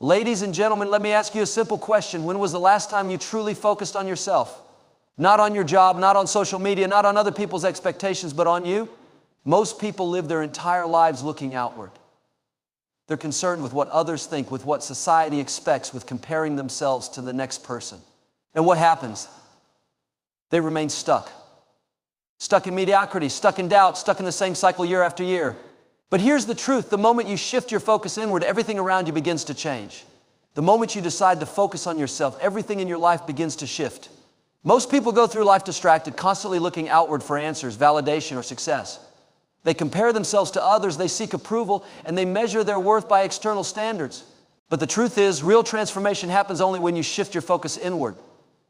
Ladies and gentlemen, let me ask you a simple question. When was the last time you truly focused on yourself? Not on your job, not on social media, not on other people's expectations, but on you? Most people live their entire lives looking outward. They're concerned with what others think, with what society expects, with comparing themselves to the next person. And what happens? They remain stuck. Stuck in mediocrity, stuck in doubt, stuck in the same cycle year after year. But here's the truth. The moment you shift your focus inward, everything around you begins to change. The moment you decide to focus on yourself, everything in your life begins to shift. Most people go through life distracted, constantly looking outward for answers, validation, or success. They compare themselves to others, they seek approval, and they measure their worth by external standards. But the truth is, real transformation happens only when you shift your focus inward.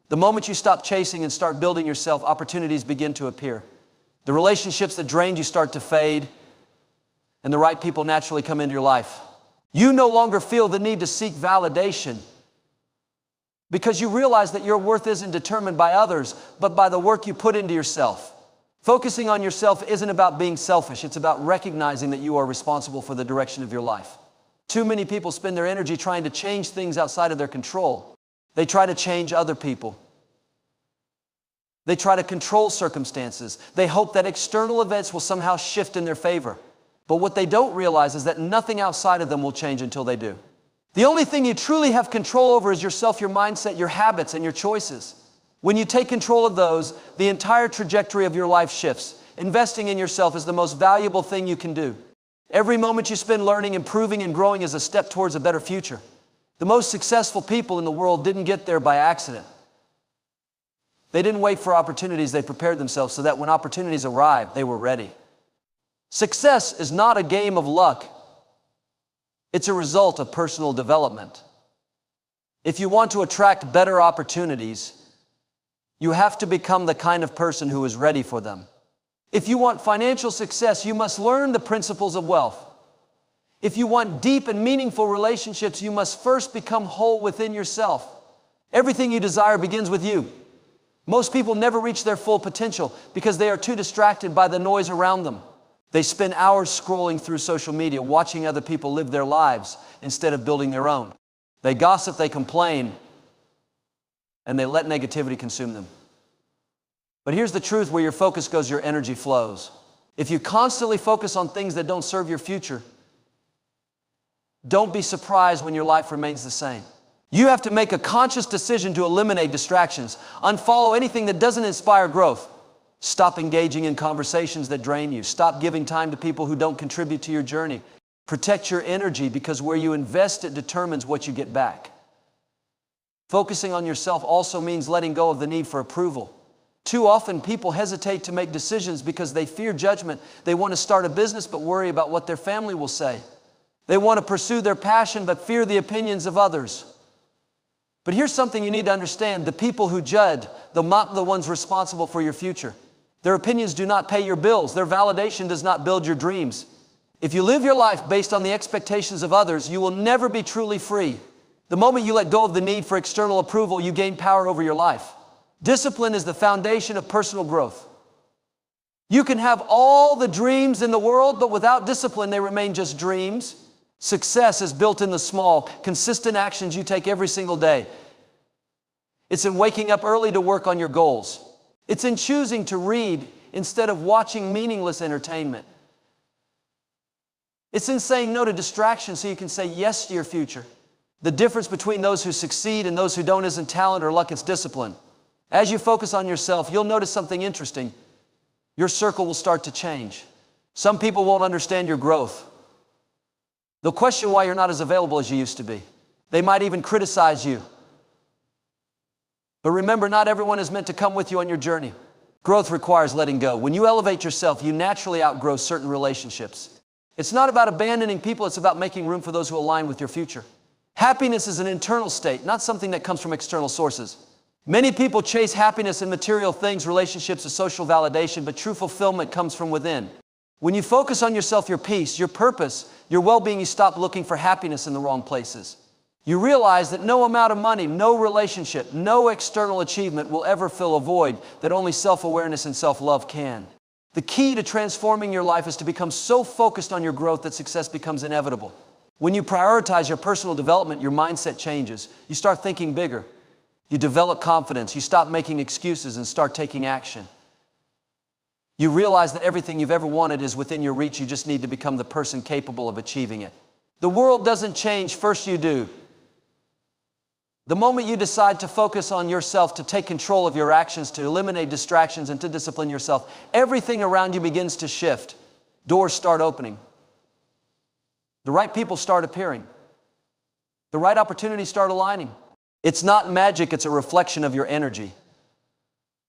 The moment you stop chasing and start building yourself, opportunities begin to appear. The relationships that drained you start to fade, and the right people naturally come into your life. You no longer feel the need to seek validation because you realize that your worth isn't determined by others, but by the work you put into yourself. Focusing on yourself isn't about being selfish. It's about recognizing that you are responsible for the direction of your life. Too many people spend their energy trying to change things outside of their control. They try to change other people. They try to control circumstances. They hope that external events will somehow shift in their favor. But what they don't realize is that nothing outside of them will change until they do. The only thing you truly have control over is yourself, your mindset, your habits, and your choices. When you take control of those, the entire trajectory of your life shifts. Investing in yourself is the most valuable thing you can do. Every moment you spend learning, improving, and growing is a step towards a better future. The most successful people in the world didn't get there by accident. They didn't wait for opportunities. They prepared themselves so that when opportunities arrived, they were ready. Success is not a game of luck. It's a result of personal development. If you want to attract better opportunities, you have to become the kind of person who is ready for them. If you want financial success, you must learn the principles of wealth. If you want deep and meaningful relationships, you must first become whole within yourself. Everything you desire begins with you. Most people never reach their full potential because they are too distracted by the noise around them. They spend hours scrolling through social media, watching other people live their lives instead of building their own. They gossip, they complain, and they let negativity consume them. But here's the truth: where your focus goes, your energy flows. If you constantly focus on things that don't serve your future, don't be surprised when your life remains the same. You have to make a conscious decision to eliminate distractions. Unfollow anything that doesn't inspire growth. Stop engaging in conversations that drain you. Stop giving time to people who don't contribute to your journey. Protect your energy, because where you invest it determines what you get back. Focusing on yourself also means letting go of the need for approval. Too often people hesitate to make decisions because they fear judgment. They want to start a business but worry about what their family will say. They want to pursue their passion but fear the opinions of others. But here's something you need to understand. The people who judge, they're not the ones responsible for your future. Their opinions do not pay your bills. Their validation does not build your dreams. If you live your life based on the expectations of others, you will never be truly free. The moment you let go of the need for external approval, you gain power over your life. Discipline is the foundation of personal growth. You can have all the dreams in the world, but without discipline, they remain just dreams. Success is built in the small, consistent actions you take every single day. It's in waking up early to work on your goals. It's in choosing to read instead of watching meaningless entertainment. It's in saying no to distractions so you can say yes to your future. The difference between those who succeed and those who don't isn't talent or luck, it's discipline. As you focus on yourself, you'll notice something interesting. Your circle will start to change. Some people won't understand your growth. They'll question why you're not as available as you used to be. They might even criticize you. But remember, not everyone is meant to come with you on your journey. Growth requires letting go. When you elevate yourself, you naturally outgrow certain relationships. It's not about abandoning people, it's about making room for those who align with your future. Happiness is an internal state, not something that comes from external sources. Many people chase happiness in material things, relationships, or social validation, but true fulfillment comes from within. When you focus on yourself, your peace, your purpose, your well-being, you stop looking for happiness in the wrong places. You realize that no amount of money, no relationship, no external achievement will ever fill a void that only self-awareness and self-love can. The key to transforming your life is to become so focused on your growth that success becomes inevitable. When you prioritize your personal development, your mindset changes. You start thinking bigger. You develop confidence. You stop making excuses and start taking action. You realize that everything you've ever wanted is within your reach. You just need to become the person capable of achieving it. The world doesn't change, first you do. The moment you decide to focus on yourself, to take control of your actions, to eliminate distractions, and to discipline yourself, everything around you begins to shift. Doors start opening. The right people start appearing. The right opportunities start aligning. It's not magic, it's a reflection of your energy.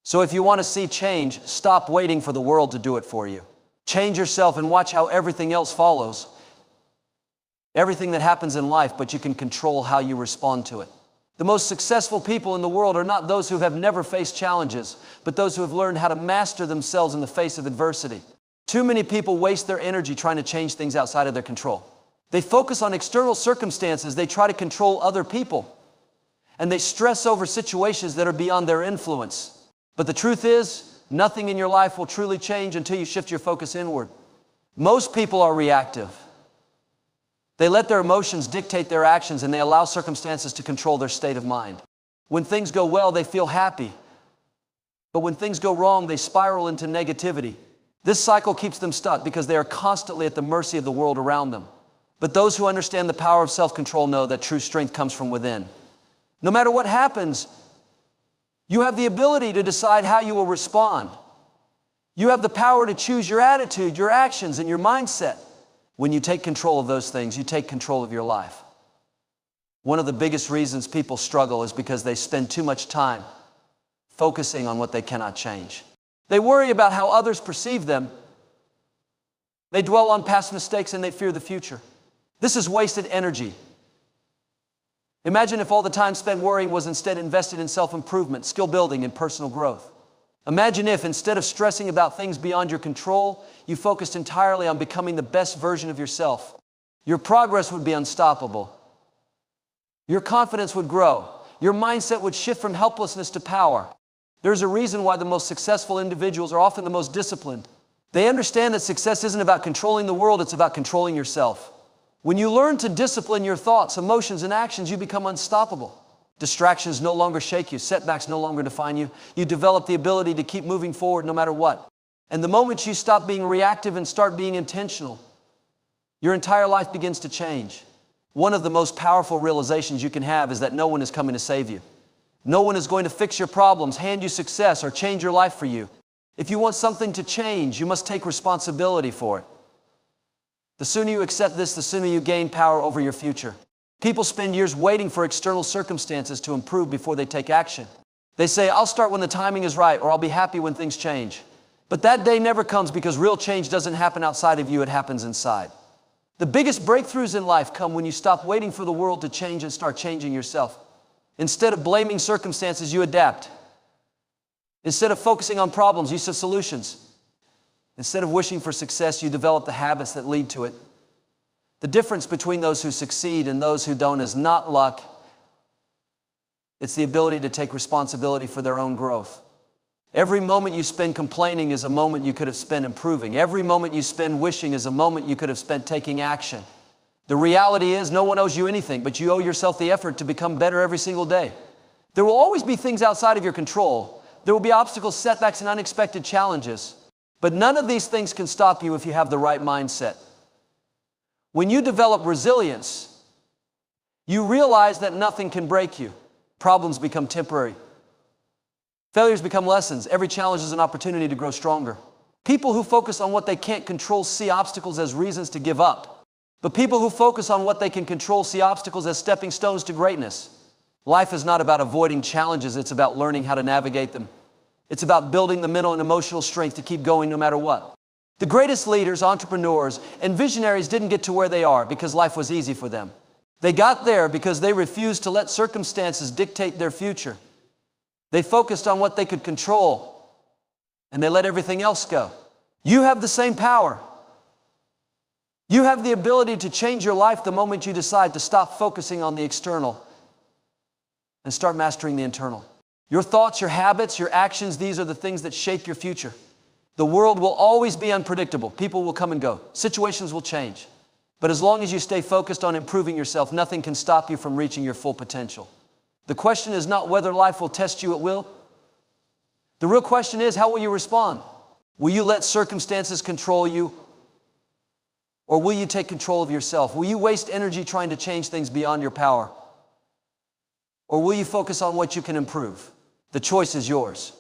So if you want to see change, stop waiting for the world to do it for you. Change yourself and watch how everything else follows. Everything that happens in life, but you can control how you respond to it. The most successful people in the world are not those who have never faced challenges, but those who have learned how to master themselves in the face of adversity. Too many people waste their energy trying to change things outside of their control. They focus on external circumstances. They try to control other people. And they stress over situations that are beyond their influence. But the truth is, nothing in your life will truly change until you shift your focus inward. Most people are reactive. They let their emotions dictate their actions, and they allow circumstances to control their state of mind. When things go well, they feel happy. But when things go wrong, they spiral into negativity. This cycle keeps them stuck because they are constantly at the mercy of the world around them. But those who understand the power of self-control know that true strength comes from within. No matter what happens, you have the ability to decide how you will respond. You have the power to choose your attitude, your actions, and your mindset. When you take control of those things, you take control of your life. One of the biggest reasons people struggle is because they spend too much time focusing on what they cannot change. They worry about how others perceive them. They dwell on past mistakes and they fear the future. This is wasted energy. Imagine if all the time spent worrying was instead invested in self-improvement, skill building, and personal growth. Imagine if, instead of stressing about things beyond your control, you focused entirely on becoming the best version of yourself. Your progress would be unstoppable. Your confidence would grow. Your mindset would shift from helplessness to power. There's a reason why the most successful individuals are often the most disciplined. They understand that success isn't about controlling the world, it's about controlling yourself. When you learn to discipline your thoughts, emotions, and actions, you become unstoppable. Distractions no longer shake you. Setbacks no longer define you. You develop the ability to keep moving forward no matter what. And the moment you stop being reactive and start being intentional, your entire life begins to change. One of the most powerful realizations you can have is that no one is coming to save you. No one is going to fix your problems, hand you success, or change your life for you. If you want something to change, you must take responsibility for it. The sooner you accept this, the sooner you gain power over your future. People spend years waiting for external circumstances to improve before they take action. They say, I'll start when the timing is right, or I'll be happy when things change. But that day never comes because real change doesn't happen outside of you, it happens inside. The biggest breakthroughs in life come when you stop waiting for the world to change and start changing yourself. Instead of blaming circumstances, you adapt. Instead of focusing on problems, you see solutions. Instead of wishing for success, you develop the habits that lead to it. The difference between those who succeed and those who don't is not luck. It's the ability to take responsibility for their own growth. Every moment you spend complaining is a moment you could have spent improving. Every moment you spend wishing is a moment you could have spent taking action. The reality is no one owes you anything, but you owe yourself the effort to become better every single day. There will always be things outside of your control. There will be obstacles, setbacks, and unexpected challenges. But none of these things can stop you if you have the right mindset. When you develop resilience, you realize that nothing can break you. Problems become temporary. Failures become lessons. Every challenge is an opportunity to grow stronger. People who focus on what they can't control see obstacles as reasons to give up. But people who focus on what they can control see obstacles as stepping stones to greatness. Life is not about avoiding challenges, it's about learning how to navigate them. It's about building the mental and emotional strength to keep going no matter what. The greatest leaders, entrepreneurs, and visionaries didn't get to where they are because life was easy for them. They got there because they refused to let circumstances dictate their future. They focused on what they could control, and they let everything else go. You have the same power. You have the ability to change your life the moment you decide to stop focusing on the external and start mastering the internal. Your thoughts, your habits, your actions, these are the things that shape your future. The world will always be unpredictable. People will come and go. Situations will change. But as long as you stay focused on improving yourself, nothing can stop you from reaching your full potential. The question is not whether life will test you at will. The real question is, how will you respond? Will you let circumstances control you? Or will you take control of yourself? Will you waste energy trying to change things beyond your power? Or will you focus on what you can improve? The choice is yours.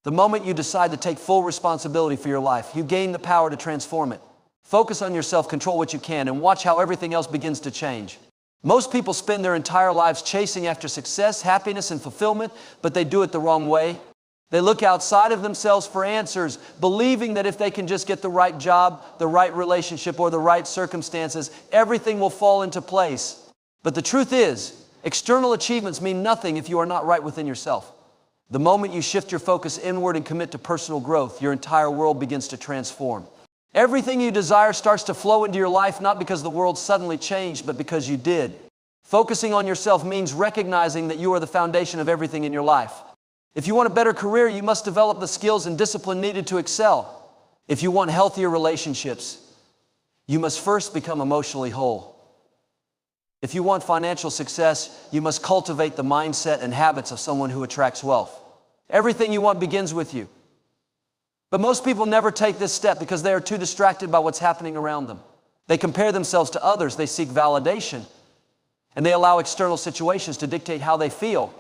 The moment you decide to take full responsibility for your life, you gain the power to transform it. Focus on yourself, control what you can, and watch how everything else begins to change. Most people spend their entire lives chasing after success, happiness, and fulfillment, but they do it the wrong way. They look outside of themselves for answers, believing that if they can just get the right job, the right relationship, or the right circumstances, everything will fall into place. But the truth is, external achievements mean nothing if you are not right within yourself. The moment you shift your focus inward and commit to personal growth, your entire world begins to transform. Everything you desire starts to flow into your life, not because the world suddenly changed, but because you did. Focusing on yourself means recognizing that you are the foundation of everything in your life. If you want a better career, you must develop the skills and discipline needed to excel. If you want healthier relationships, you must first become emotionally whole. If you want financial success, you must cultivate the mindset and habits of someone who attracts wealth. Everything you want begins with you. But most people never take this step because they are too distracted by what's happening around them. They compare themselves to others, they seek validation, and they allow external situations to dictate how they feel.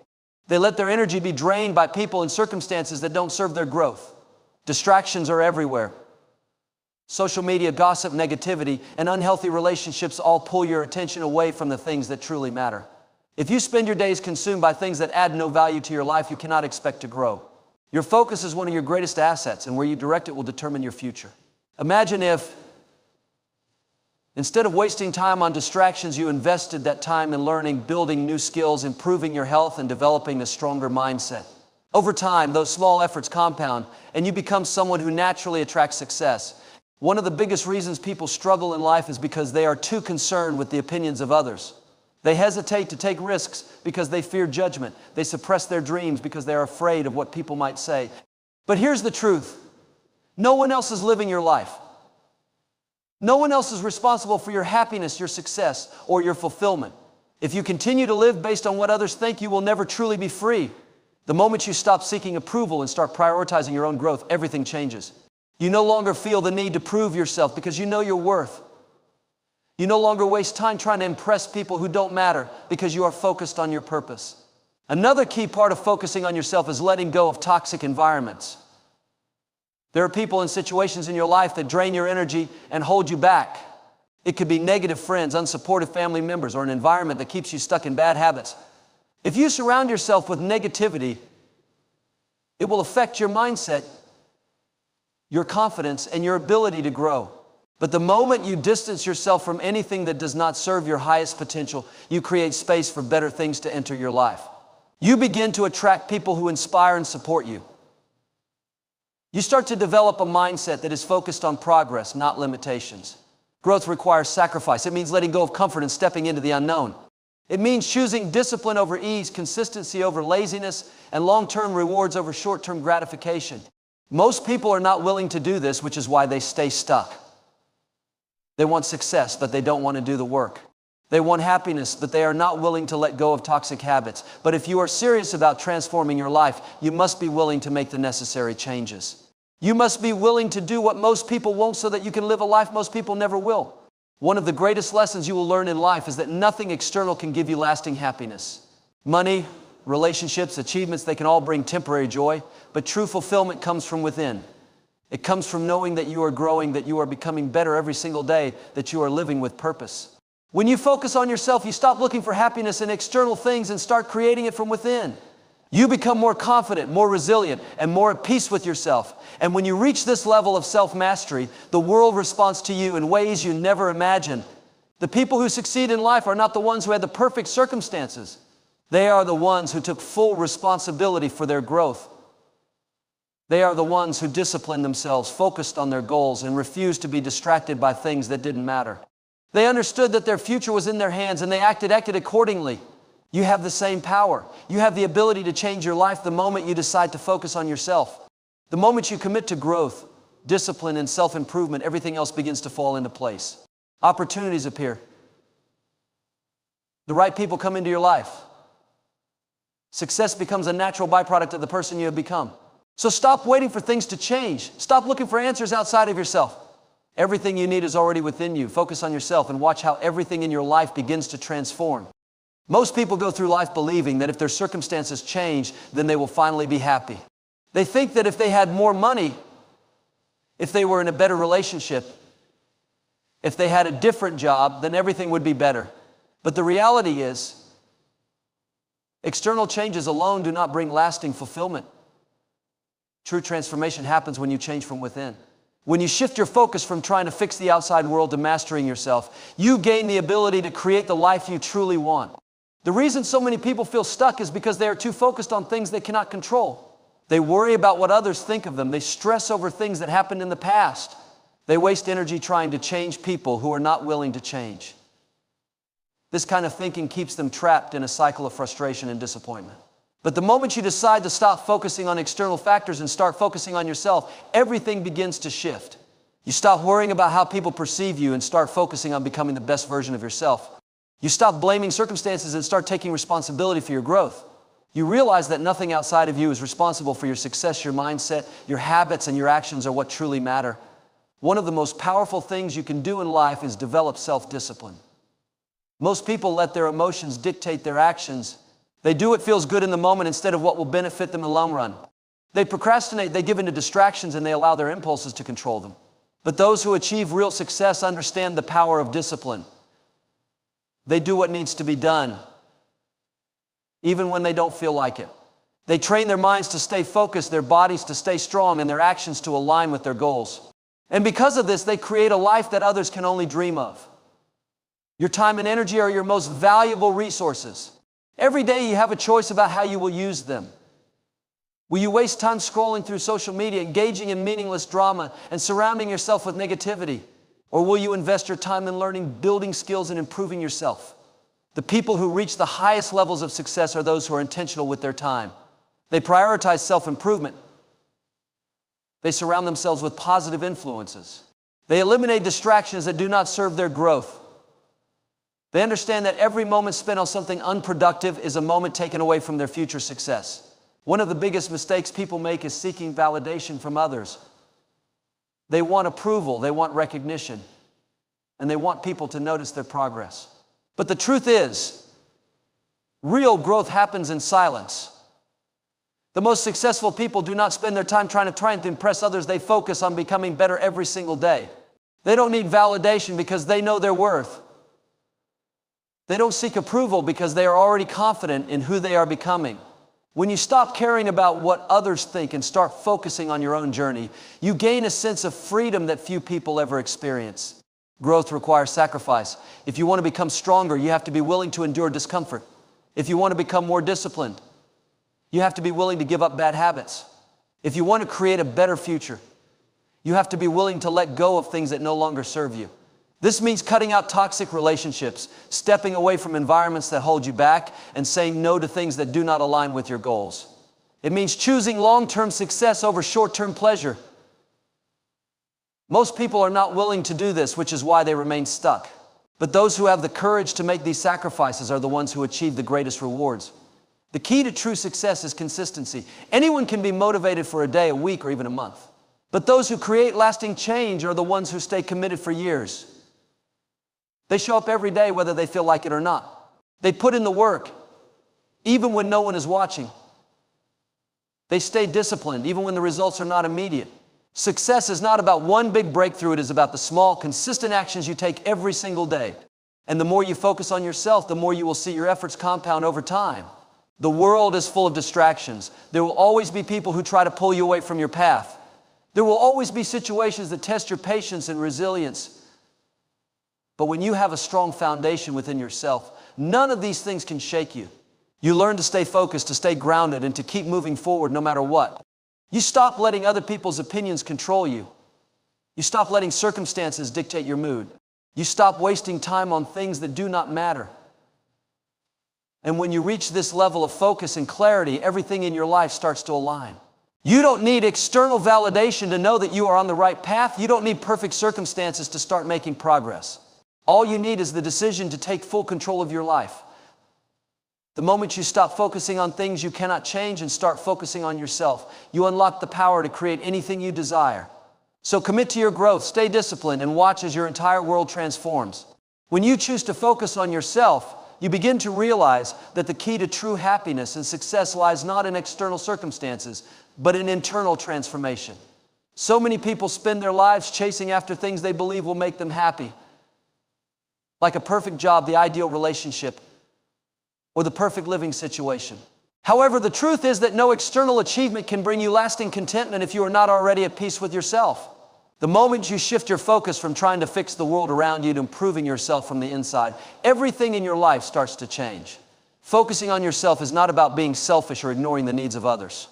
They let their energy be drained by people and circumstances that don't serve their growth. Distractions are everywhere. Social media, gossip, negativity, and unhealthy relationships all pull your attention away from the things that truly matter. If you spend your days consumed by things that add no value to your life, you cannot expect to grow. Your focus is one of your greatest assets, and where you direct it will determine your future. Imagine if, instead of wasting time on distractions, you invested that time in learning, building new skills, improving your health, and developing a stronger mindset. Over time, those small efforts compound, and you become someone who naturally attracts success. One of the biggest reasons people struggle in life is because they are too concerned with the opinions of others. They hesitate to take risks because they fear judgment. They suppress their dreams because they are afraid of what people might say. But here's the truth. No one else is living your life. No one else is responsible for your happiness, your success, or your fulfillment. If you continue to live based on what others think, you will never truly be free. The moment you stop seeking approval and start prioritizing your own growth, everything changes. You no longer feel the need to prove yourself because you know your worth. You no longer waste time trying to impress people who don't matter because you are focused on your purpose. Another key part of focusing on yourself is letting go of toxic environments. There are people and situations in your life that drain your energy and hold you back. It could be negative friends, unsupportive family members, or an environment that keeps you stuck in bad habits. If you surround yourself with negativity, it will affect your mindset, your confidence, and your ability to grow. But the moment you distance yourself from anything that does not serve your highest potential, you create space for better things to enter your life. You begin to attract people who inspire and support you. You start to develop a mindset that is focused on progress, not limitations. Growth requires sacrifice. It means letting go of comfort and stepping into the unknown. It means choosing discipline over ease, consistency over laziness, and long-term rewards over short-term gratification. Most people are not willing to do this, which is why they stay stuck. They want success, but they don't want to do the work. They want happiness, but they are not willing to let go of toxic habits. But if you are serious about transforming your life, you must be willing to make the necessary changes. You must be willing to do what most people won't so that you can live a life most people never will. One of the greatest lessons you will learn in life is that nothing external can give you lasting happiness. Money, relationships, achievements, they can all bring temporary joy, but true fulfillment comes from within. It comes from knowing that you are growing, that you are becoming better every single day, that you are living with purpose. When you focus on yourself, you stop looking for happiness in external things and start creating it from within. You become more confident, more resilient, and more at peace with yourself. And when you reach this level of self-mastery, the world responds to you in ways you never imagined. The people who succeed in life are not the ones who had the perfect circumstances. They are the ones who took full responsibility for their growth. They are the ones who disciplined themselves, focused on their goals, and refused to be distracted by things that didn't matter. They understood that their future was in their hands, and they acted accordingly. You have the same power. You have the ability to change your life the moment you decide to focus on yourself. The moment you commit to growth, discipline, and self-improvement, everything else begins to fall into place. Opportunities appear. The right people come into your life. Success becomes a natural byproduct of the person you have become. So stop waiting for things to change. Stop looking for answers outside of yourself. Everything you need is already within you. Focus on yourself and watch how everything in your life begins to transform. Most people go through life believing that if their circumstances change, then they will finally be happy. They think that if they had more money, if they were in a better relationship, if they had a different job, then everything would be better. But the reality is, external changes alone do not bring lasting fulfillment. True transformation happens when you change from within. When you shift your focus from trying to fix the outside world to mastering yourself, you gain the ability to create the life you truly want. The reason so many people feel stuck is because they are too focused on things they cannot control. They worry about what others think of them. They stress over things that happened in the past. They waste energy trying to change people who are not willing to change. This kind of thinking keeps them trapped in a cycle of frustration and disappointment. But the moment you decide to stop focusing on external factors and start focusing on yourself, everything begins to shift. You stop worrying about how people perceive you and start focusing on becoming the best version of yourself. You stop blaming circumstances and start taking responsibility for your growth. You realize that nothing outside of you is responsible for your success. Your mindset, your habits, and your actions are what truly matter. One of the most powerful things you can do in life is develop self-discipline. Most people let their emotions dictate their actions. They do what feels good in the moment instead of what will benefit them in the long run. They procrastinate, they give in to distractions, and they allow their impulses to control them. But those who achieve real success understand the power of discipline. They do what needs to be done, even when they don't feel like it. They train their minds to stay focused, their bodies to stay strong, and their actions to align with their goals. And because of this, they create a life that others can only dream of. Your time and energy are your most valuable resources. Every day you have a choice about how you will use them. Will you waste time scrolling through social media, engaging in meaningless drama, and surrounding yourself with negativity? Or will you invest your time in learning, building skills, and improving yourself? The people who reach the highest levels of success are those who are intentional with their time. They prioritize self-improvement. They surround themselves with positive influences. They eliminate distractions that do not serve their growth. They understand that every moment spent on something unproductive is a moment taken away from their future success. One of the biggest mistakes people make is seeking validation from others. They want approval, they want recognition, and they want people to notice their progress. But the truth is, real growth happens in silence. The most successful people do not spend their time trying to impress others. They focus on becoming better every single day. They don't need validation because they know their worth. They don't seek approval because they are already confident in who they are becoming. When you stop caring about what others think and start focusing on your own journey, you gain a sense of freedom that few people ever experience. Growth requires sacrifice. If you want to become stronger, you have to be willing to endure discomfort. If you want to become more disciplined, you have to be willing to give up bad habits. If you want to create a better future, you have to be willing to let go of things that no longer serve you. This means cutting out toxic relationships, stepping away from environments that hold you back, and saying no to things that do not align with your goals. It means choosing long-term success over short-term pleasure. Most people are not willing to do this, which is why they remain stuck. But those who have the courage to make these sacrifices are the ones who achieve the greatest rewards. The key to true success is consistency. Anyone can be motivated for a day, a week, or even a month. But those who create lasting change are the ones who stay committed for years. They show up every day whether they feel like it or not. They put in the work, even when no one is watching. They stay disciplined, even when the results are not immediate. Success is not about one big breakthrough. It is about the small, consistent actions you take every single day. And the more you focus on yourself, the more you will see your efforts compound over time. The world is full of distractions. There will always be people who try to pull you away from your path. There will always be situations that test your patience and resilience. But when you have a strong foundation within yourself, none of these things can shake you. You learn to stay focused, to stay grounded, and to keep moving forward no matter what. You stop letting other people's opinions control you. You stop letting circumstances dictate your mood. You stop wasting time on things that do not matter. And when you reach this level of focus and clarity, everything in your life starts to align. You don't need external validation to know that you are on the right path. You don't need perfect circumstances to start making progress. All you need is the decision to take full control of your life. The moment you stop focusing on things you cannot change and start focusing on yourself, you unlock the power to create anything you desire. So commit to your growth, stay disciplined, and watch as your entire world transforms. When you choose to focus on yourself, you begin to realize that the key to true happiness and success lies not in external circumstances, but in internal transformation. So many people spend their lives chasing after things they believe will make them happy, like a perfect job, the ideal relationship, or the perfect living situation. However, the truth is that no external achievement can bring you lasting contentment if you are not already at peace with yourself. The moment you shift your focus from trying to fix the world around you to improving yourself from the inside, everything in your life starts to change. Focusing on yourself is not about being selfish or ignoring the needs of others.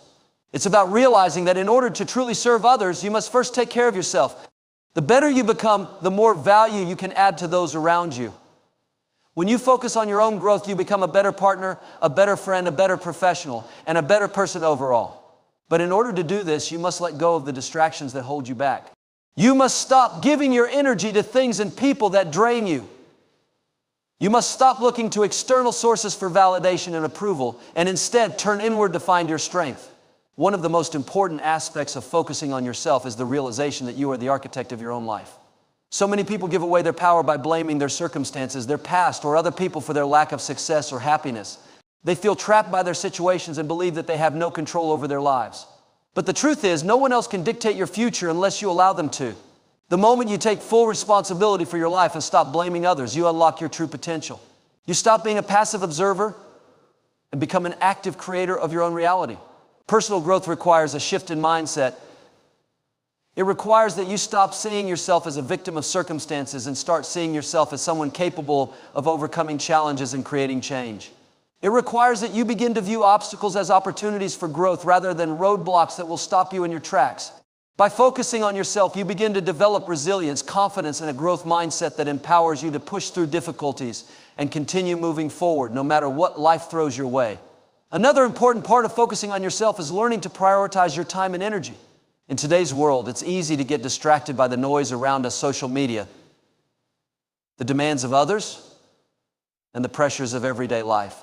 It's about realizing that in order to truly serve others, you must first take care of yourself. The better you become, the more value you can add to those around you. When you focus on your own growth, you become a better partner, a better friend, a better professional, and a better person overall. But in order to do this, you must let go of the distractions that hold you back. You must stop giving your energy to things and people that drain you. You must stop looking to external sources for validation and approval, and instead turn inward to find your strength. One of the most important aspects of focusing on yourself is the realization that you are the architect of your own life. So many people give away their power by blaming their circumstances, their past, or other people for their lack of success or happiness. They feel trapped by their situations and believe that they have no control over their lives. But the truth is, no one else can dictate your future unless you allow them to. The moment you take full responsibility for your life and stop blaming others, you unlock your true potential. You stop being a passive observer and become an active creator of your own reality. Personal growth requires a shift in mindset. It requires that you stop seeing yourself as a victim of circumstances and start seeing yourself as someone capable of overcoming challenges and creating change. It requires that you begin to view obstacles as opportunities for growth rather than roadblocks that will stop you in your tracks. By focusing on yourself, you begin to develop resilience, confidence, and a growth mindset that empowers you to push through difficulties and continue moving forward no matter what life throws your way. Another important part of focusing on yourself is learning to prioritize your time and energy. In today's world, it's easy to get distracted by the noise around us, social media, the demands of others, and the pressures of everyday life.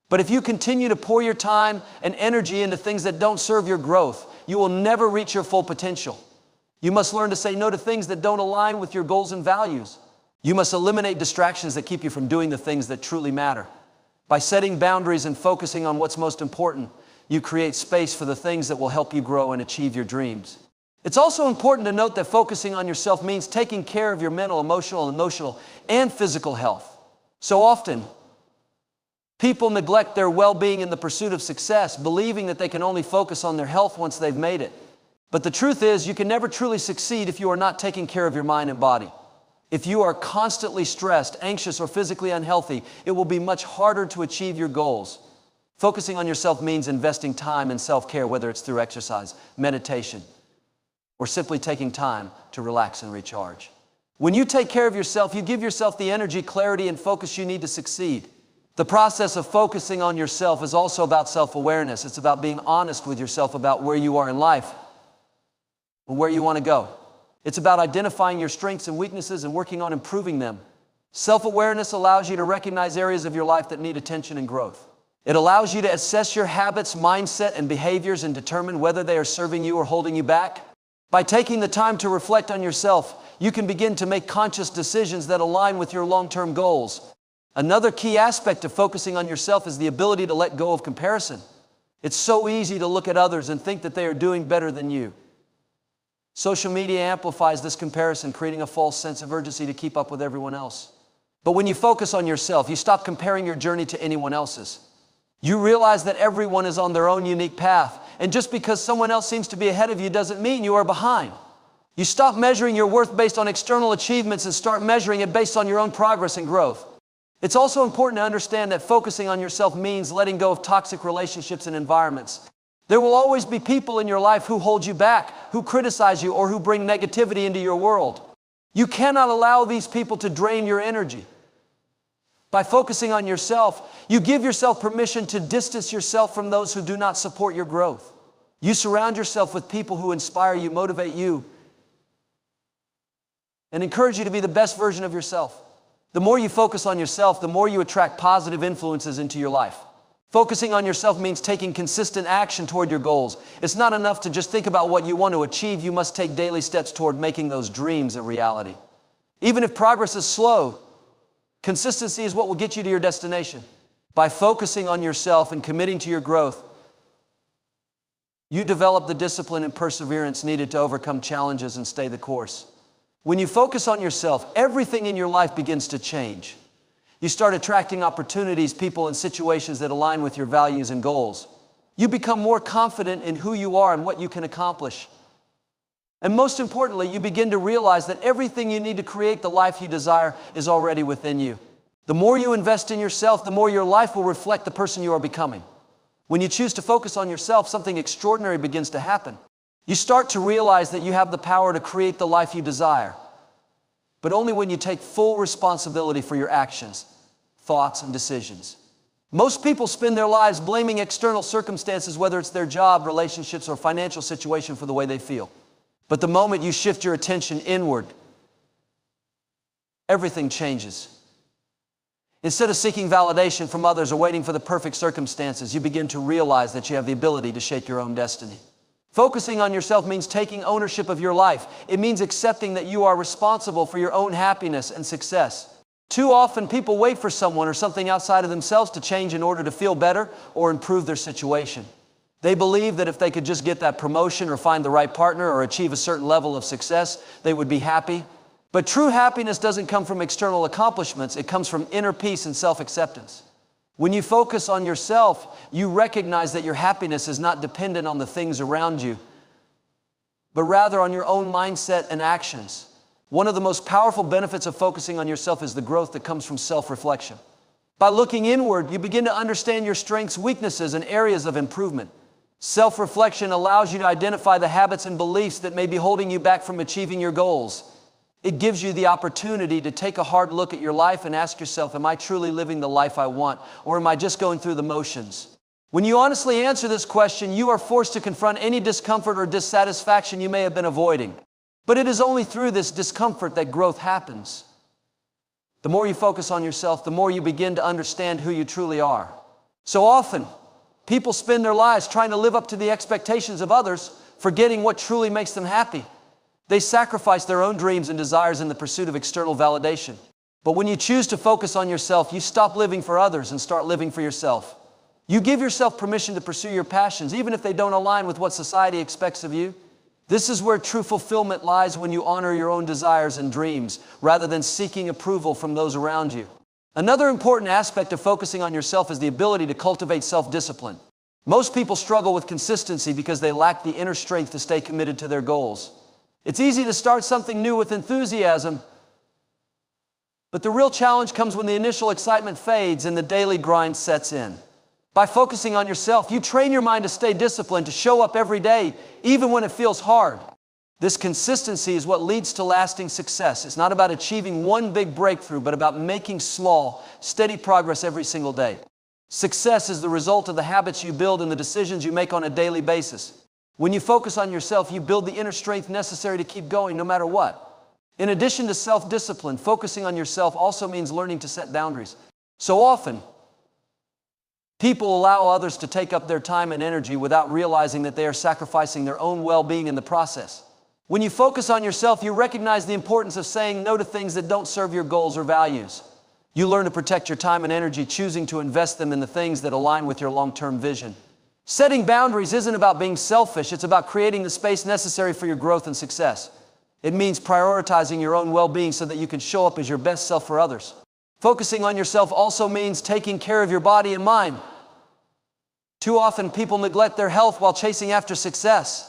But if you continue to pour your time and energy into things that don't serve your growth, you will never reach your full potential. You must learn to say no to things that don't align with your goals and values. You must eliminate distractions that keep you from doing the things that truly matter. By setting boundaries and focusing on what's most important, you create space for the things that will help you grow and achieve your dreams. It's also important to note that focusing on yourself means taking care of your mental, emotional, and physical health. So often, people neglect their well-being in the pursuit of success, believing that they can only focus on their health once they've made it. But the truth is, you can never truly succeed if you are not taking care of your mind and body. If you are constantly stressed, anxious, or physically unhealthy, it will be much harder to achieve your goals. Focusing on yourself means investing time in self-care, whether it's through exercise, meditation, or simply taking time to relax and recharge. When you take care of yourself, you give yourself the energy, clarity, and focus you need to succeed. The process of focusing on yourself is also about self-awareness. It's about being honest with yourself about where you are in life and where you want to go. It's about identifying your strengths and weaknesses and working on improving them. Self-awareness allows you to recognize areas of your life that need attention and growth. It allows you to assess your habits, mindset, and behaviors and determine whether they are serving you or holding you back. By taking the time to reflect on yourself, you can begin to make conscious decisions that align with your long-term goals. Another key aspect of focusing on yourself is the ability to let go of comparison. It's so easy to look at others and think that they are doing better than you. Social media amplifies this comparison, creating a false sense of urgency to keep up with everyone else. But when you focus on yourself, you stop comparing your journey to anyone else's. You realize that everyone is on their own unique path, and just because someone else seems to be ahead of you doesn't mean you are behind. You stop measuring your worth based on external achievements and start measuring it based on your own progress and growth. It's also important to understand that focusing on yourself means letting go of toxic relationships and environments. There will always be people in your life who hold you back, who criticize you, or who bring negativity into your world. You cannot allow these people to drain your energy. By focusing on yourself, you give yourself permission to distance yourself from those who do not support your growth. You surround yourself with people who inspire you, motivate you, and encourage you to be the best version of yourself. The more you focus on yourself, the more you attract positive influences into your life. Focusing on yourself means taking consistent action toward your goals. It's not enough to just think about what you want to achieve. You must take daily steps toward making those dreams a reality. Even if progress is slow, consistency is what will get you to your destination. By focusing on yourself and committing to your growth, you develop the discipline and perseverance needed to overcome challenges and stay the course. When you focus on yourself, everything in your life begins to change. You start attracting opportunities, people, and situations that align with your values and goals. You become more confident in who you are and what you can accomplish. And most importantly, you begin to realize that everything you need to create the life you desire is already within you. The more you invest in yourself, the more your life will reflect the person you are becoming. When you choose to focus on yourself, something extraordinary begins to happen. You start to realize that you have the power to create the life you desire, but only when you take full responsibility for your actions, thoughts, and decisions. Most people spend their lives blaming external circumstances, whether it's their job, relationships, or financial situation, for the way they feel. But the moment you shift your attention inward, everything changes. Instead of seeking validation from others or waiting for the perfect circumstances, you begin to realize that you have the ability to shape your own destiny. Focusing on yourself means taking ownership of your life. It means accepting that you are responsible for your own happiness and success. Too often, people wait for someone or something outside of themselves to change in order to feel better or improve their situation. They believe that if they could just get that promotion or find the right partner or achieve a certain level of success, they would be happy. But true happiness doesn't come from external accomplishments. It comes from inner peace and self-acceptance. When you focus on yourself, you recognize that your happiness is not dependent on the things around you, but rather on your own mindset and actions. One of the most powerful benefits of focusing on yourself is the growth that comes from self-reflection. By looking inward, you begin to understand your strengths, weaknesses, and areas of improvement. Self-reflection allows you to identify the habits and beliefs that may be holding you back from achieving your goals. It gives you the opportunity to take a hard look at your life and ask yourself, am I truly living the life I want, or am I just going through the motions? When you honestly answer this question, you are forced to confront any discomfort or dissatisfaction you may have been avoiding. But it is only through this discomfort that growth happens. The more you focus on yourself, the more you begin to understand who you truly are. So often, people spend their lives trying to live up to the expectations of others, forgetting what truly makes them happy. They sacrifice their own dreams and desires in the pursuit of external validation. But when you choose to focus on yourself, you stop living for others and start living for yourself. You give yourself permission to pursue your passions, even if they don't align with what society expects of you. This is where true fulfillment lies, when you honor your own desires and dreams, rather than seeking approval from those around you. Another important aspect of focusing on yourself is the ability to cultivate self-discipline. Most people struggle with consistency because they lack the inner strength to stay committed to their goals. It's easy to start something new with enthusiasm, but the real challenge comes when the initial excitement fades and the daily grind sets in. By focusing on yourself, you train your mind to stay disciplined, to show up every day, even when it feels hard. This consistency is what leads to lasting success. It's not about achieving one big breakthrough, but about making small, steady progress every single day. Success is the result of the habits you build and the decisions you make on a daily basis. When you focus on yourself, you build the inner strength necessary to keep going no matter what. In addition to self-discipline, focusing on yourself also means learning to set boundaries. So often, people allow others to take up their time and energy without realizing that they are sacrificing their own well-being in the process. When you focus on yourself, you recognize the importance of saying no to things that don't serve your goals or values. You learn to protect your time and energy, choosing to invest them in the things that align with your long-term vision. Setting boundaries isn't about being selfish. It's about creating the space necessary for your growth and success. It means prioritizing your own well-being so that you can show up as your best self for others. Focusing on yourself also means taking care of your body and mind. Too often, people neglect their health while chasing after success.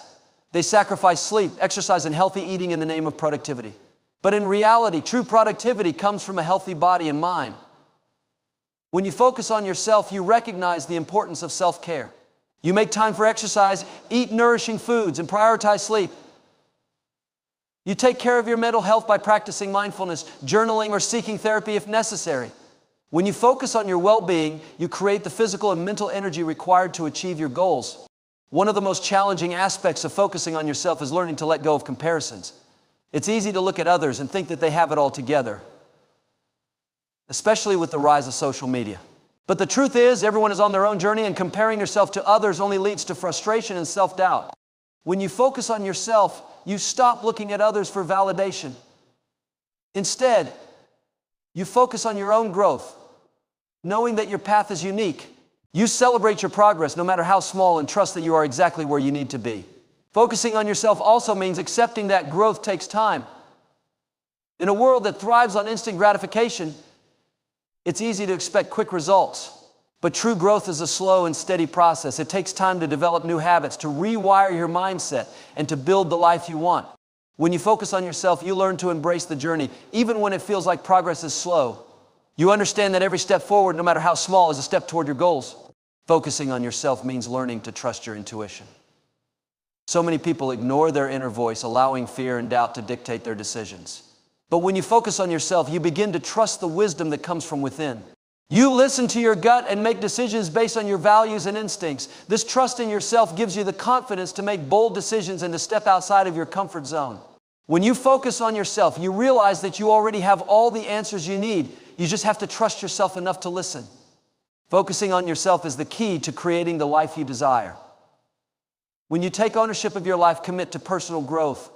They sacrifice sleep, exercise, and healthy eating in the name of productivity. But in reality, true productivity comes from a healthy body and mind. When you focus on yourself, you recognize the importance of self-care. You make time for exercise, eat nourishing foods, and prioritize sleep. You take care of your mental health by practicing mindfulness, journaling, or seeking therapy if necessary. When you focus on your well-being, you create the physical and mental energy required to achieve your goals. One of the most challenging aspects of focusing on yourself is learning to let go of comparisons. It's easy to look at others and think that they have it all together. especially with the rise of social media. But the truth is, everyone is on their own journey, and comparing yourself to others only leads to frustration and self-doubt. When you focus on yourself, you stop looking at others for validation. Instead, you focus on your own growth, knowing that your path is unique. You celebrate your progress, no matter how small, and trust that you are exactly where you need to be. Focusing on yourself also means accepting that growth takes time. In a world that thrives on instant gratification, it's easy to expect quick results. But true growth is a slow and steady process. It takes time to develop new habits, to rewire your mindset, and to build the life you want. When you focus on yourself, you learn to embrace the journey, even when it feels like progress is slow. You understand that every step forward, no matter how small, is a step toward your goals. Focusing on yourself means learning to trust your intuition. So many people ignore their inner voice, allowing fear and doubt to dictate their decisions. But when you focus on yourself, you begin to trust the wisdom that comes from within. You listen to your gut and make decisions based on your values and instincts. This trust in yourself gives you the confidence to make bold decisions and to step outside of your comfort zone. When you focus on yourself, you realize that you already have all the answers you need. You just have to trust yourself enough to listen. Focusing on yourself is the key to creating the life you desire. When you take ownership of your life, commit to personal growth,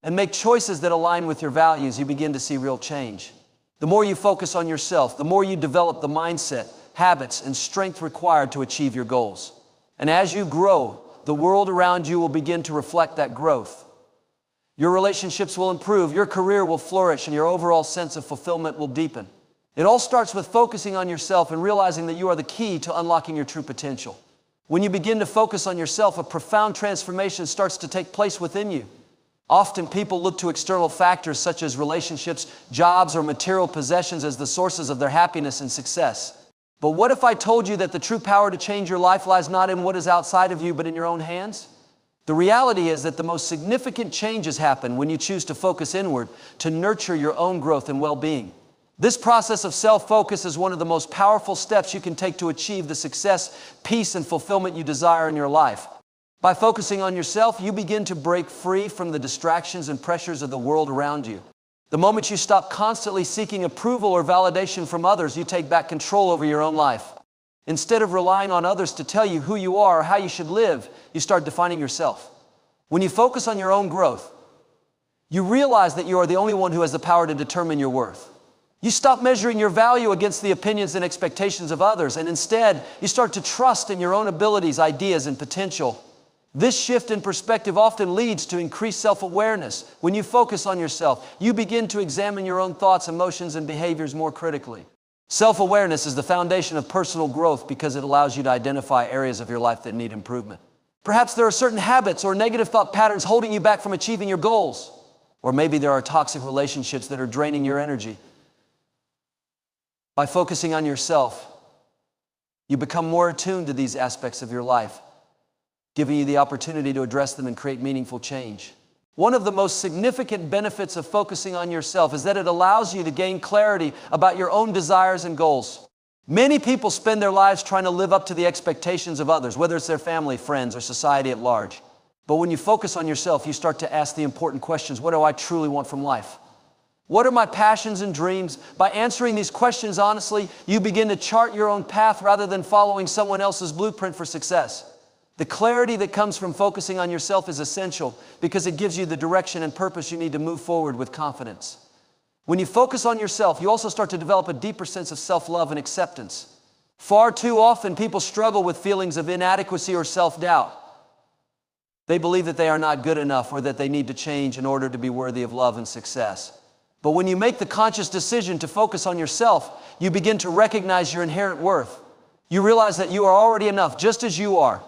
and make choices that align with your values, you begin to see real change. The more you focus on yourself, the more you develop the mindset, habits, and strength required to achieve your goals. And as you grow, the world around you will begin to reflect that growth. Your relationships will improve, your career will flourish, and your overall sense of fulfillment will deepen. It all starts with focusing on yourself and realizing that you are the key to unlocking your true potential. When you begin to focus on yourself, a profound transformation starts to take place within you. Often people look to external factors such as relationships, jobs, or material possessions as the sources of their happiness and success. But what if I told you that the true power to change your life lies not in what is outside of you, but in your own hands? The reality is that the most significant changes happen when you choose to focus inward, to nurture your own growth and well-being. This process of self-focus is one of the most powerful steps you can take to achieve the success, peace, and fulfillment you desire in your life. By focusing on yourself, you begin to break free from the distractions and pressures of the world around you. The moment you stop constantly seeking approval or validation from others, you take back control over your own life. Instead of relying on others to tell you who you are or how you should live, you start defining yourself. When you focus on your own growth, you realize that you are the only one who has the power to determine your worth. You stop measuring your value against the opinions and expectations of others, and instead, you start to trust in your own abilities, ideas, and potential. This shift in perspective often leads to increased self-awareness. When you focus on yourself, you begin to examine your own thoughts, emotions, and behaviors more critically. Self-awareness is the foundation of personal growth because it allows you to identify areas of your life that need improvement. Perhaps there are certain habits or negative thought patterns holding you back from achieving your goals. Or maybe there are toxic relationships that are draining your energy. By focusing on yourself, you become more attuned to these aspects of your life, giving you the opportunity to address them and create meaningful change. One of the most significant benefits of focusing on yourself is that it allows you to gain clarity about your own desires and goals. Many people spend their lives trying to live up to the expectations of others, whether it's their family, friends, or society at large. But when you focus on yourself, you start to ask the important questions. What do I truly want from life? What are my passions and dreams? By answering these questions honestly, you begin to chart your own path rather than following someone else's blueprint for success. The clarity that comes from focusing on yourself is essential because it gives you the direction and purpose you need to move forward with confidence. When you focus on yourself, you also start to develop a deeper sense of self-love and acceptance. Far too often, people struggle with feelings of inadequacy or self-doubt. They believe that they are not good enough or that they need to change in order to be worthy of love and success. But when you make the conscious decision to focus on yourself, you begin to recognize your inherent worth. You realize that you are already enough, just as you are.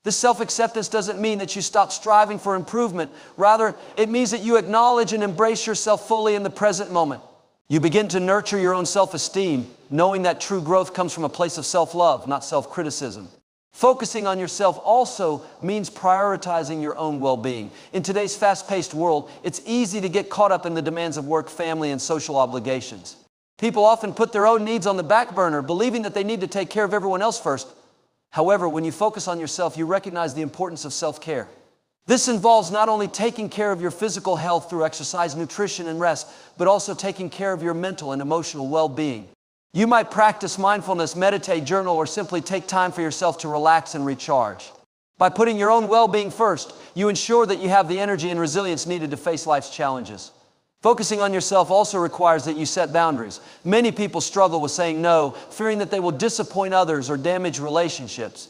This self-acceptance doesn't mean that you stop striving for improvement. Rather, it means that you acknowledge and embrace yourself fully in the present moment. You begin to nurture your own self-esteem, knowing that true growth comes from a place of self-love, not self-criticism. Focusing on yourself also means prioritizing your own well-being. In today's fast-paced world, it's easy to get caught up in the demands of work, family, and social obligations. People often put their own needs on the back burner, believing that they need to take care of everyone else first. However, when you focus on yourself, you recognize the importance of self-care. This involves not only taking care of your physical health through exercise, nutrition, and rest, but also taking care of your mental and emotional well-being. You might practice mindfulness, meditate, journal, or simply take time for yourself to relax and recharge. By putting your own well-being first, you ensure that you have the energy and resilience needed to face life's challenges. Focusing on yourself also requires that you set boundaries. Many people struggle with saying no, fearing that they will disappoint others or damage relationships.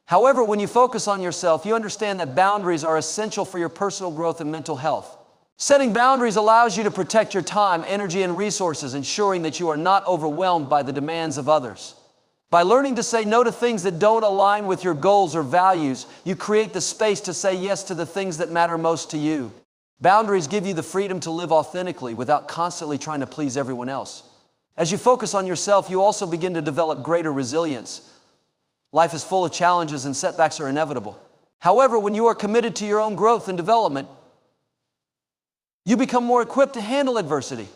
However, when you focus on yourself, you understand that boundaries are essential for your personal growth and mental health. Setting boundaries allows you to protect your time, energy, and resources, ensuring that you are not overwhelmed by the demands of others. By learning to say no to things that don't align with your goals or values, you create the space to say yes to the things that matter most to you. Boundaries give you the freedom to live authentically without constantly trying to please everyone else. As you focus on yourself, you also begin to develop greater resilience. Life is full of challenges and setbacks are inevitable. However, when you are committed to your own growth and development, you become more equipped to handle adversity.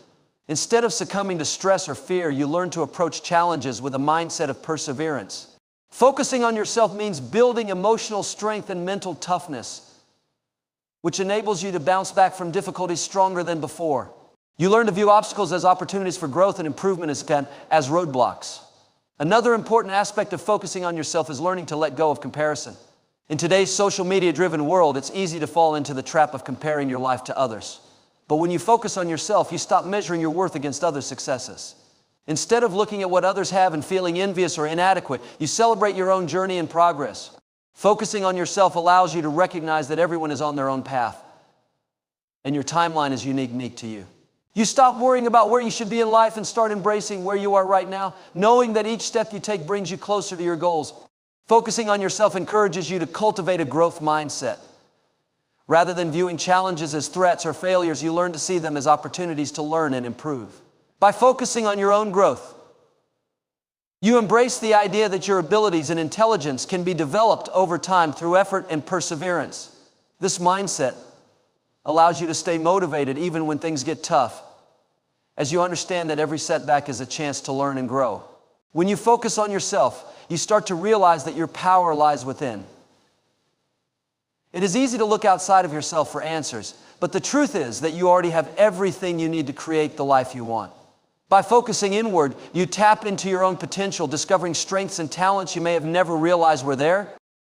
Instead of succumbing to stress or fear, you learn to approach challenges with a mindset of perseverance. Focusing on yourself means building emotional strength and mental toughness, which enables you to bounce back from difficulties stronger than before. You learn to view obstacles as opportunities for growth and improvement as roadblocks. Another important aspect of focusing on yourself is learning to let go of comparison. In today's social media-driven world, it's easy to fall into the trap of comparing your life to others. But when you focus on yourself, you stop measuring your worth against others' successes. Instead of looking at what others have and feeling envious or inadequate, you celebrate your own journey and progress. Focusing on yourself allows you to recognize that everyone is on their own path, and your timeline is unique to you. You stop worrying about where you should be in life and start embracing where you are right now, knowing that each step you take brings you closer to your goals. Focusing on yourself encourages you to cultivate a growth mindset. Rather than viewing challenges as threats or failures, you learn to see them as opportunities to learn and improve. By focusing on your own growth, you embrace the idea that your abilities and intelligence can be developed over time through effort and perseverance. This mindset allows you to stay motivated even when things get tough, as you understand that every setback is a chance to learn and grow. When you focus on yourself, you start to realize that your power lies within. It is easy to look outside of yourself for answers, but the truth is that you already have everything you need to create the life you want. By focusing inward, you tap into your own potential, discovering strengths and talents you may have never realized were there.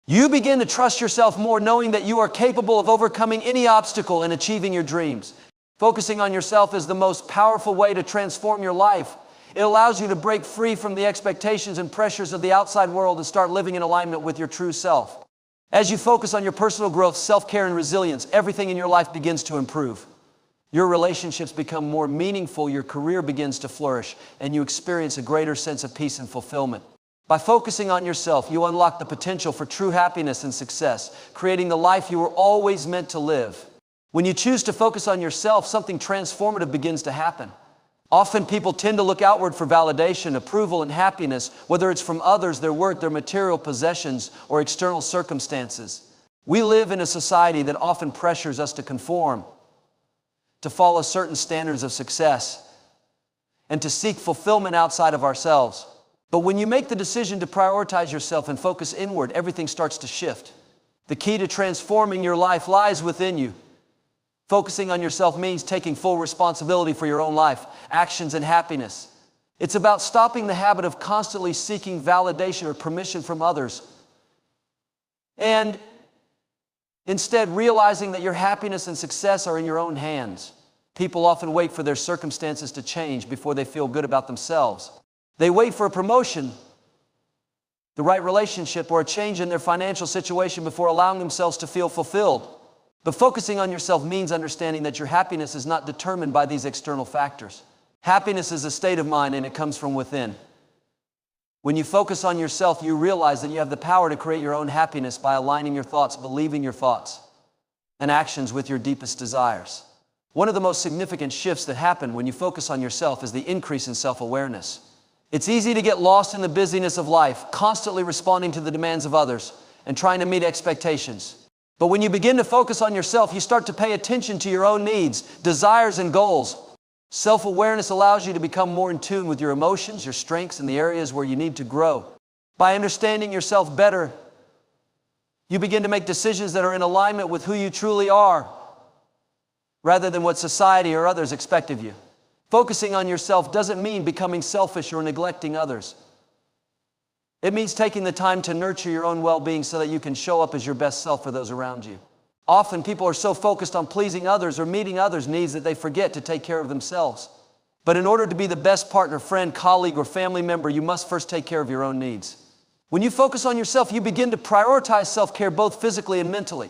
You begin to trust yourself more, knowing that you are capable of overcoming any obstacle and achieving your dreams. Focusing on yourself is the most powerful way to transform your life. It allows you to break free from the expectations and pressures of the outside world and start living in alignment with your true self. As you focus on your personal growth, self-care, and resilience, everything in your life begins to improve. Your relationships become more meaningful, your career begins to flourish, and you experience a greater sense of peace and fulfillment. By focusing on yourself, you unlock the potential for true happiness and success, creating the life you were always meant to live. When you choose to focus on yourself, something transformative begins to happen. Often people tend to look outward for validation, approval, and happiness, whether it's from others, their work, their material possessions, or external circumstances. We live in a society that often pressures us to conform, to follow certain standards of success, and to seek fulfillment outside of ourselves. But when you make the decision to prioritize yourself and focus inward, everything starts to shift. The key to transforming your life lies within you. Focusing on yourself means taking full responsibility for your own life, actions, and happiness. It's about stopping the habit of constantly seeking validation or permission from others, and instead realizing that your happiness and success are in your own hands. People often wait for their circumstances to change before they feel good about themselves. They wait for a promotion, the right relationship, or a change in their financial situation before allowing themselves to feel fulfilled. But focusing on yourself means understanding that your happiness is not determined by these external factors. Happiness is a state of mind, and it comes from within. When you focus on yourself, you realize that you have the power to create your own happiness by aligning your thoughts, believing your thoughts, and actions with your deepest desires. One of the most significant shifts that happen when you focus on yourself is the increase in self-awareness. It's easy to get lost in the busyness of life, constantly responding to the demands of others and trying to meet expectations. But when you begin to focus on yourself, you start to pay attention to your own needs, desires, and goals. Self-awareness allows you to become more in tune with your emotions, your strengths, and the areas where you need to grow. By understanding yourself better, You begin to make decisions that are in alignment with who you truly are, rather than what society or others expect of you. Focusing on yourself doesn't mean becoming selfish or neglecting others. It means taking the time to nurture your own well-being so that you can show up as your best self for those around you. Often people are so focused on pleasing others or meeting others' needs that they forget to take care of themselves. But in order to be the best partner, friend, colleague, or family member, you must first take care of your own needs. When you focus on yourself, you begin to prioritize self-care both physically and mentally.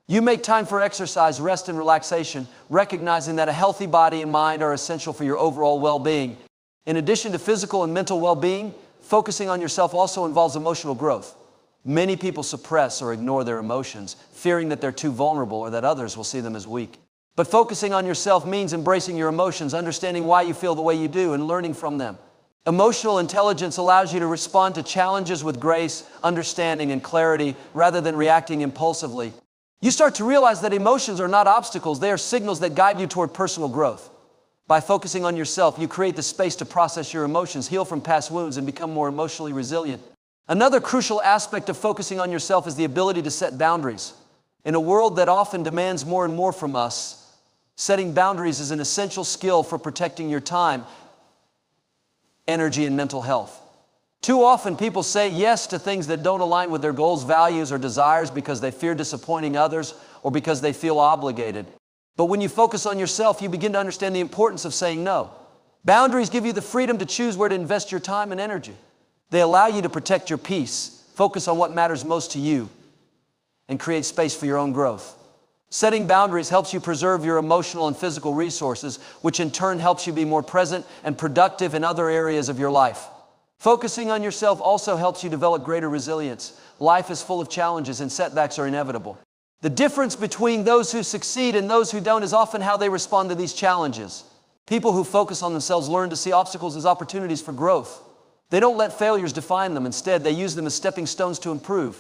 You make time for exercise, rest, and relaxation, recognizing that a healthy body and mind are essential for your overall well-being. In addition to physical and mental well-being, focusing on yourself also involves emotional growth. Many people suppress or ignore their emotions, fearing that they're too vulnerable or that others will see them as weak. But focusing on yourself means embracing your emotions, understanding why you feel the way you do, and learning from them. Emotional intelligence allows you to respond to challenges with grace, understanding, and clarity, rather than reacting impulsively. You start to realize that emotions are not obstacles, they are signals that guide you toward personal growth. By focusing on yourself, you create the space to process your emotions, heal from past wounds, and become more emotionally resilient. Another crucial aspect of focusing on yourself is the ability to set boundaries. In a world that often demands more and more from us, setting boundaries is an essential skill for protecting your time, energy, and mental health. Too often people say yes to things that don't align with their goals, values, or desires because they fear disappointing others or because they feel obligated. But when you focus on yourself, you begin to understand the importance of saying no. Boundaries give you the freedom to choose where to invest your time and energy. They allow you to protect your peace, focus on what matters most to you, and create space for your own growth. Setting boundaries helps you preserve your emotional and physical resources, which in turn helps you be more present and productive in other areas of your life. Focusing on yourself also helps you develop greater resilience. Life is full of challenges and setbacks are inevitable. The difference between those who succeed and those who don't is often how they respond to these challenges. People who focus on themselves learn to see obstacles as opportunities for growth. They don't let failures define them. Instead, they use them as stepping stones to improve.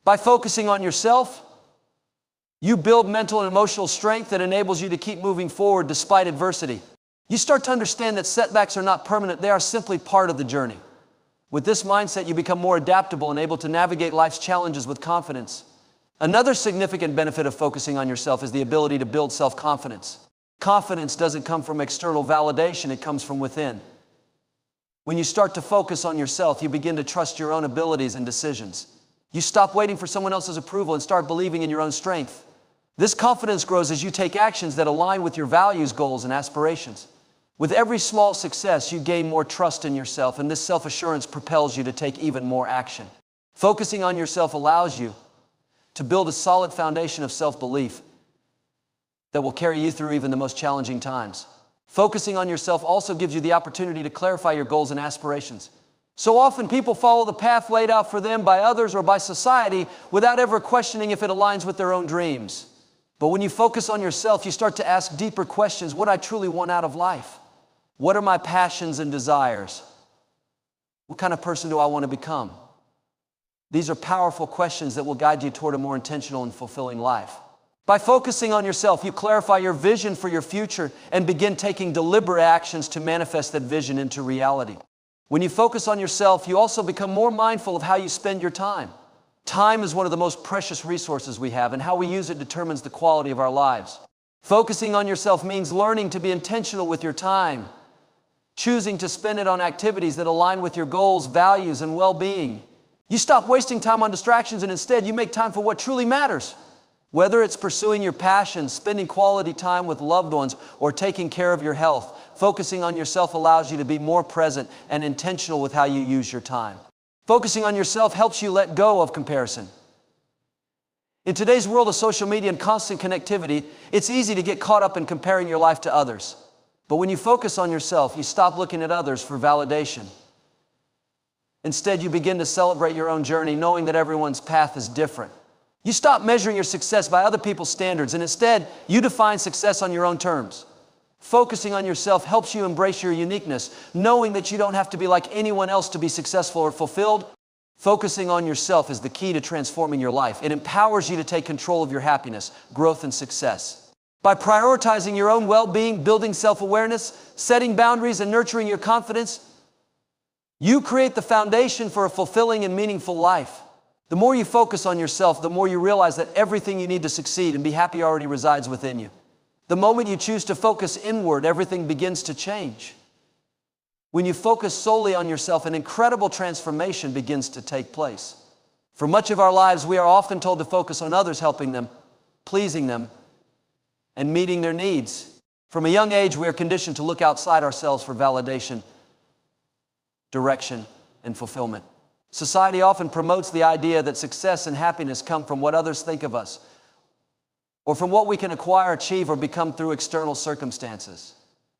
By focusing on yourself, you build mental and emotional strength that enables you to keep moving forward despite adversity. You start to understand that setbacks are not permanent. They are simply part of the journey. With this mindset, you become more adaptable and able to navigate life's challenges with confidence. Another significant benefit of focusing on yourself is the ability to build self-confidence. Confidence doesn't come from external validation, it comes from within. When you start to focus on yourself, you begin to trust your own abilities and decisions. You stop waiting for someone else's approval and start believing in your own strength. This confidence grows as you take actions that align with your values, goals, and aspirations. With every small success, you gain more trust in yourself, and this self-assurance propels you to take even more action. Focusing on yourself allows you to build a solid foundation of self-belief that will carry you through even the most challenging times. Focusing on yourself also gives you the opportunity to clarify your goals and aspirations. So often people follow the path laid out for them by others or by society without ever questioning if it aligns with their own dreams. But when you focus on yourself, you start to ask deeper questions. What do I truly want out of life? What are my passions and desires? What kind of person do I want to become? These are powerful questions that will guide you toward a more intentional and fulfilling life. By focusing on yourself, you clarify your vision for your future and begin taking deliberate actions to manifest that vision into reality. When you focus on yourself, you also become more mindful of how you spend your time. Time is one of the most precious resources we have, and how we use it determines the quality of our lives. Focusing on yourself means learning to be intentional with your time, choosing to spend it on activities that align with your goals, values, and well-being. You stop wasting time on distractions and instead you make time for what truly matters. Whether it's pursuing your passions, spending quality time with loved ones, or taking care of your health, focusing on yourself allows you to be more present and intentional with how you use your time. Focusing on yourself helps you let go of comparison. In today's world of social media and constant connectivity, it's easy to get caught up in comparing your life to others. But when you focus on yourself, you stop looking at others for validation. Instead, you begin to celebrate your own journey, knowing that everyone's path is different. You stop measuring your success by other people's standards, and instead, you define success on your own terms. Focusing on yourself helps you embrace your uniqueness, knowing that you don't have to be like anyone else to be successful or fulfilled. Focusing on yourself is the key to transforming your life. It empowers you to take control of your happiness, growth, and success. By prioritizing your own well-being, building self-awareness, setting boundaries, and nurturing your confidence, you create the foundation for a fulfilling and meaningful life. The more you focus on yourself, the more you realize that everything you need to succeed and be happy already resides within you. The moment you choose to focus inward, everything begins to change. When you focus solely on yourself, an incredible transformation begins to take place. For much of our lives, we are often told to focus on others, helping them, pleasing them, and meeting their needs. From a young age, we are conditioned to look outside ourselves for validation, direction, and fulfillment. Society often promotes the idea that success and happiness come from what others think of us, or from what we can acquire, achieve, or become through external circumstances.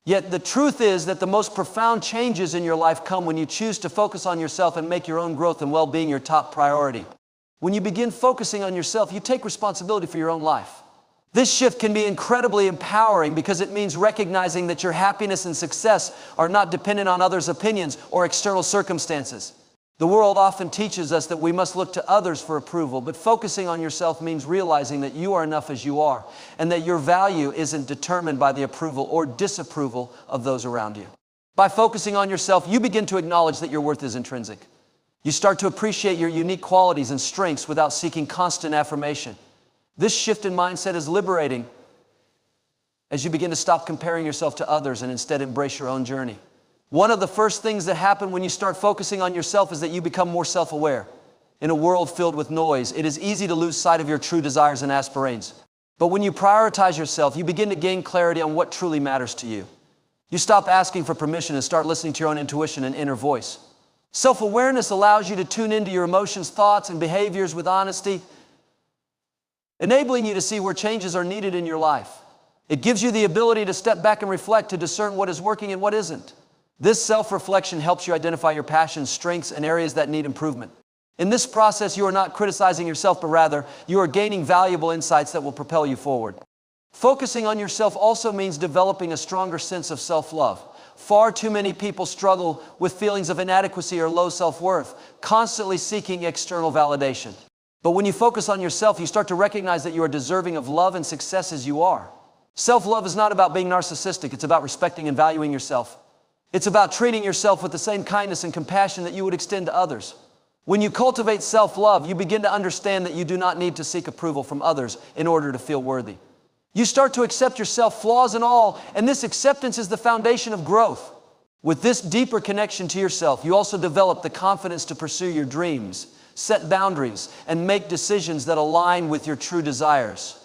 Yet the truth is that the most profound changes in your life come when you choose to focus on yourself and make your own growth and well-being your top priority. When you begin focusing on yourself, you take responsibility for your own life. This shift can be incredibly empowering because it means recognizing that your happiness and success are not dependent on others' opinions or external circumstances. The world often teaches us that we must look to others for approval, but focusing on yourself means realizing that you are enough as you are, and that your value isn't determined by the approval or disapproval of those around you. By focusing on yourself, you begin to acknowledge that your worth is intrinsic. You start to appreciate your unique qualities and strengths without seeking constant affirmation. This shift in mindset is liberating as you begin to stop comparing yourself to others and instead embrace your own journey. One of the first things that happen when you start focusing on yourself is that you become more self-aware. In a world filled with noise, it is easy to lose sight of your true desires and aspirations. But when you prioritize yourself, you begin to gain clarity on what truly matters to you. You stop asking for permission and start listening to your own intuition and inner voice. Self-awareness allows you to tune into your emotions, thoughts, and behaviors with honesty, enabling you to see where changes are needed in your life. It gives you the ability to step back and reflect, to discern what is working and what isn't. This self-reflection helps you identify your passions, strengths, and areas that need improvement. In this process, you are not criticizing yourself, but rather, you are gaining valuable insights that will propel you forward. Focusing on yourself also means developing a stronger sense of self-love. Far too many people struggle with feelings of inadequacy or low self-worth, constantly seeking external validation. But when you focus on yourself, you start to recognize that you are deserving of love and success as you are. Self-love is not about being narcissistic. It's about respecting and valuing yourself. It's about treating yourself with the same kindness and compassion that you would extend to others. When you cultivate self-love, you begin to understand that you do not need to seek approval from others in order to feel worthy. You start to accept yourself, flaws and all, and this acceptance is the foundation of growth. With this deeper connection to yourself, you also develop the confidence to pursue your dreams, set boundaries, and make decisions that align with your true desires.